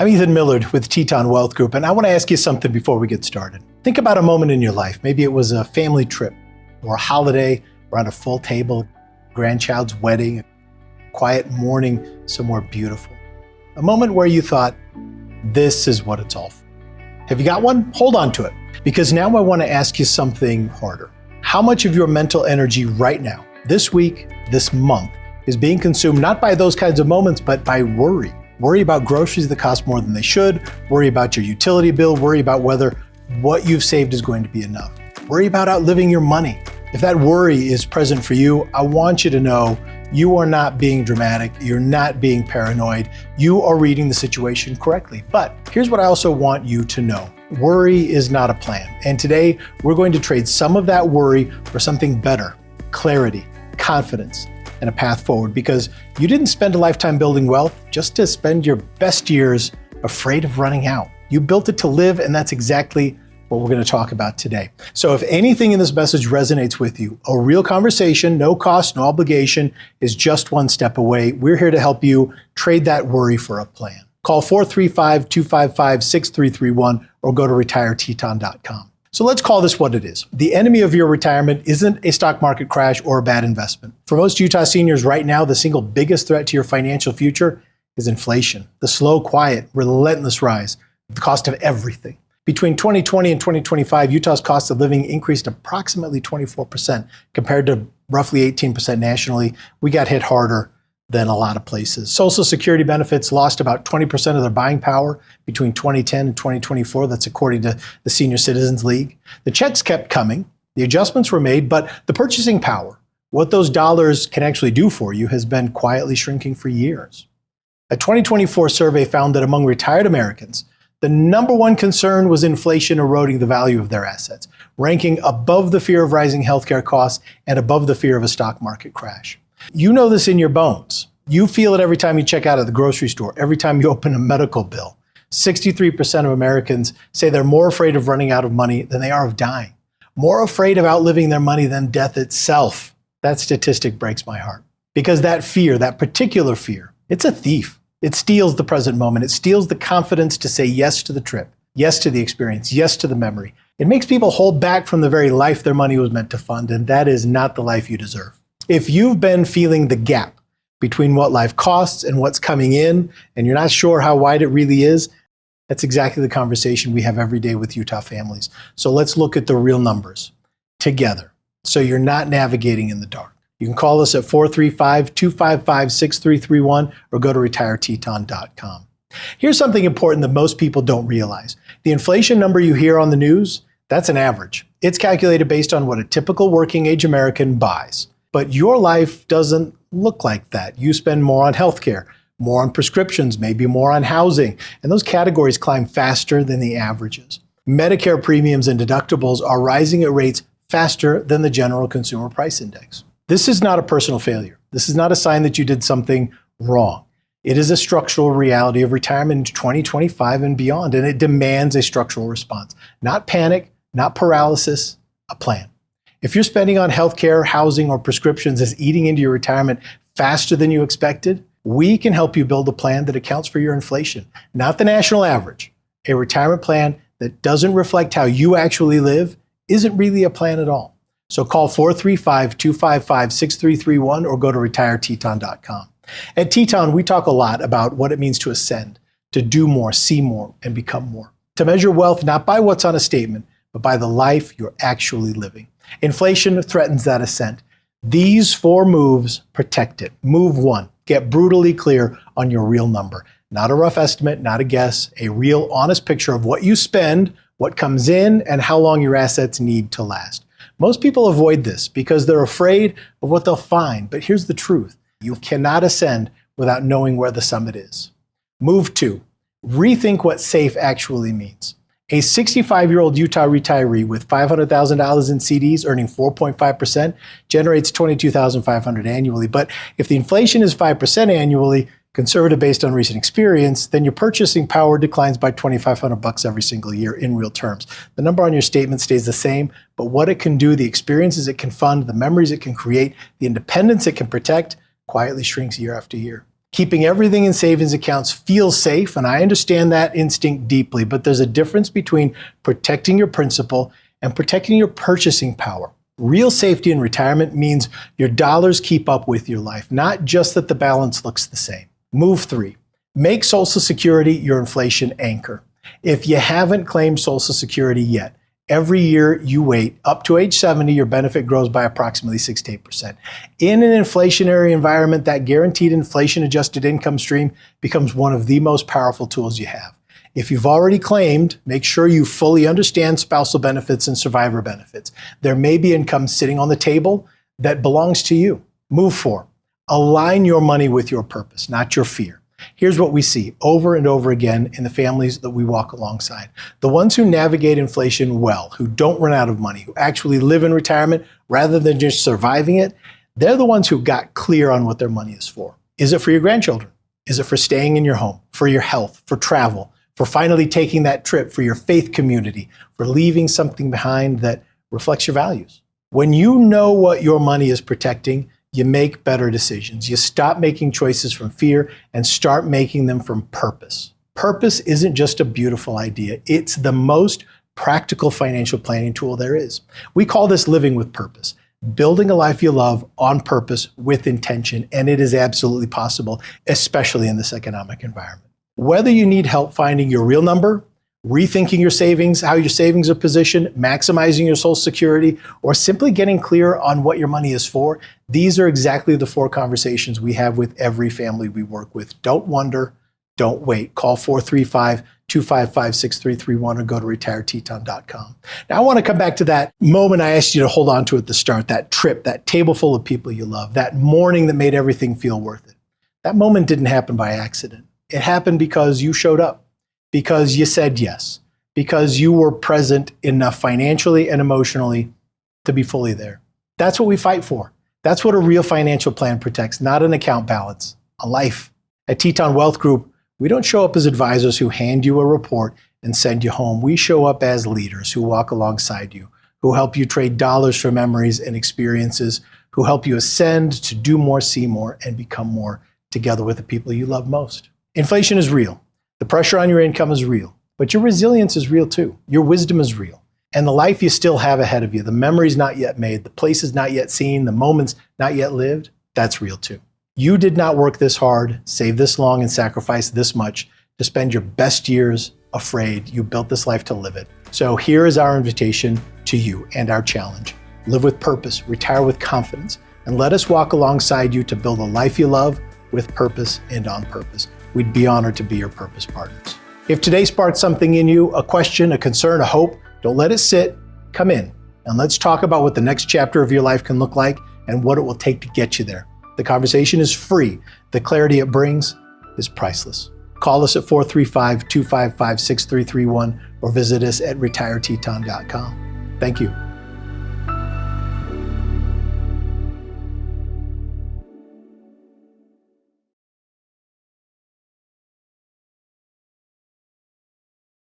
I'm Ethan Millard with Teton Wealth Group, and I want to ask you something before we get started. Think about a moment in your life. Maybe it was a family trip or a holiday around a full table, grandchild's wedding, a quiet morning somewhere beautiful. A moment where you thought, this is what it's all for. Have you got one? Hold on to it, because now I want to ask you something harder. How much of your mental energy right now, this week, this month, is being consumed not by those kinds of moments, but by worry? Worry about groceries that cost more than they should, worry about your utility bill, worry about whether what you've saved is going to be enough. Worry about outliving your money. If that worry is present for you, I want you to know you are not being dramatic, you're not being paranoid, you are reading the situation correctly. But here's what I also want you to know. Worry is not a plan. And today, we're going to trade some of that worry for something better: clarity, confidence, and a path forward, because you didn't spend a lifetime building wealth just to spend your best years afraid of running out. You built it to live, and that's exactly what we're going to talk about today. So if anything in this message resonates with you, a real conversation, no cost, no obligation, is just one step away. We're here to help you trade that worry for a plan. Call 435-255-6331 or go to retireteton.com. So let's call this what it is. The enemy of your retirement isn't a stock market crash or a bad investment. For most Utah seniors right now, the single biggest threat to your financial future is inflation, the slow, quiet, relentless rise of the cost of everything. Between 2020 and 2025, Utah's cost of living increased approximately 24% compared to roughly 18% nationally. We got hit harder than a lot of places. Social Security benefits lost about 20% of their buying power between 2010 and 2024. That's according to the Senior Citizens League. The checks kept coming, the adjustments were made, but the purchasing power, what those dollars can actually do for you, has been quietly shrinking for years. A 2024 survey found that among retired Americans, the number one concern was inflation eroding the value of their assets, ranking above the fear of rising healthcare costs and above the fear of a stock market crash. You know this in your bones. You feel it every time you check out at the grocery store, every time you open a medical bill. 63% of Americans say they're more afraid of running out of money than they are of dying, more afraid of outliving their money than death itself. That statistic breaks my heart, because that fear, that particular fear, it's a thief. It steals the present moment. It steals the confidence to say yes to the trip, yes to the experience, yes to the memory. It makes people hold back from the very life their money was meant to fund, and that is not the life you deserve. If you've been feeling the gap between what life costs and what's coming in, and you're not sure how wide it really is, that's exactly the conversation we have every day with Utah families. So let's look at the real numbers together, so you're not navigating in the dark. You can call us at 435-255-6331 or go to retireteton.com. Here's something important that most people don't realize. The inflation number you hear on the news, that's an average. It's calculated based on what a typical working age American buys. But your life doesn't look like that. You spend more on healthcare, more on prescriptions, maybe more on housing, and those categories climb faster than the averages. Medicare premiums and deductibles are rising at rates faster than the general consumer price index. This is not a personal failure. This is not a sign that you did something wrong. It is a structural reality of retirement in 2025 and beyond, and it demands a structural response. Not panic, not paralysis, a plan. If you're spending on healthcare, housing, or prescriptions is eating into your retirement faster than you expected, we can help you build a plan that accounts for your inflation, not the national average. A retirement plan that doesn't reflect how you actually live isn't really a plan at all. So call 435-255-6331 or go to retireteton.com. At Teton, we talk a lot about what it means to ascend, to do more, see more, and become more. To measure wealth not by what's on a statement, but by the life you're actually living. Inflation threatens that ascent. These 4 moves protect it. Move 1, get brutally clear on your real number. Not a rough estimate, not a guess, a real honest picture of what you spend, what comes in, and how long your assets need to last. Most people avoid this because they're afraid of what they'll find. But here's the truth. You cannot ascend without knowing where the summit is. Move 2, rethink what safe actually means. A 65-year-old Utah retiree with $500,000 in CDs earning 4.5% generates $22,500 annually. But if the inflation is 5% annually, conservative based on recent experience, then your purchasing power declines by $2,500 every single year in real terms. The number on your statement stays the same, but what it can do, the experiences it can fund, the memories it can create, the independence it can protect, quietly shrinks year after year. Keeping everything in savings accounts feels safe, and I understand that instinct deeply, but there's a difference between protecting your principal and protecting your purchasing power. Real safety in retirement means your dollars keep up with your life, not just that the balance looks the same. Move 3. Make Social Security your inflation anchor. If you haven't claimed Social Security yet, every year you wait up to age 70, your benefit grows by approximately 6 to 8%. In an inflationary environment, that guaranteed inflation-adjusted income stream becomes one of the most powerful tools you have. If you've already claimed, make sure you fully understand spousal benefits and survivor benefits. There may be income sitting on the table that belongs to you. Move 4. Align your money with your purpose, not your fear. Here's what we see over and over again in the families that we walk alongside. The ones who navigate inflation well, who don't run out of money, who actually live in retirement rather than just surviving it, they're the ones who got clear on what their money is for. Is it for your grandchildren? Is it for staying in your home, for your health, for travel, for finally taking that trip, for your faith community, for leaving something behind that reflects your values? When you know what your money is protecting, you make better decisions. You stop making choices from fear and start making them from purpose. Purpose isn't just a beautiful idea. It's the most practical financial planning tool there is. We call this living with purpose, building a life you love on purpose with intention, and it is absolutely possible, especially in this economic environment. Whether you need help finding your real number, rethinking your savings, how your savings are positioned, maximizing your Social Security, or simply getting clear on what your money is for, these are exactly the 4 conversations we have with every family we work with. Don't wonder, don't wait. Call 435-255-6331 or go to retireteton.com. Now, I want to come back to that moment I asked you to hold on to at the start, that trip, that table full of people you love, that morning that made everything feel worth it. That moment didn't happen by accident. It happened because you showed up. Because you said yes, because you were present enough financially and emotionally to be fully there. That's what we fight for. That's what a real financial plan protects, not an account balance, a life. At Teton Wealth Group, we don't show up as advisors who hand you a report and send you home. We show up as leaders who walk alongside you, who help you trade dollars for memories and experiences, who help you ascend to do more, see more, and become more together with the people you love most. Inflation is real. The pressure on your income is real, but your resilience is real too. Your wisdom is real. And the life you still have ahead of you, the memories not yet made, the places not yet seen, the moments not yet lived, that's real too. You did not work this hard, save this long, and sacrifice this much to spend your best years afraid. You built this life to live it. So here is our invitation to you and our challenge. Live with purpose, retire with confidence, and let us walk alongside you to build a life you love with purpose and on purpose. We'd be honored to be your purpose partners. If today sparked something in you, a question, a concern, a hope, don't let it sit. Come in and let's talk about what the next chapter of your life can look like and what it will take to get you there. The conversation is free. The clarity it brings is priceless. Call us at 435-255-6331 or visit us at retireteton.com. Thank you.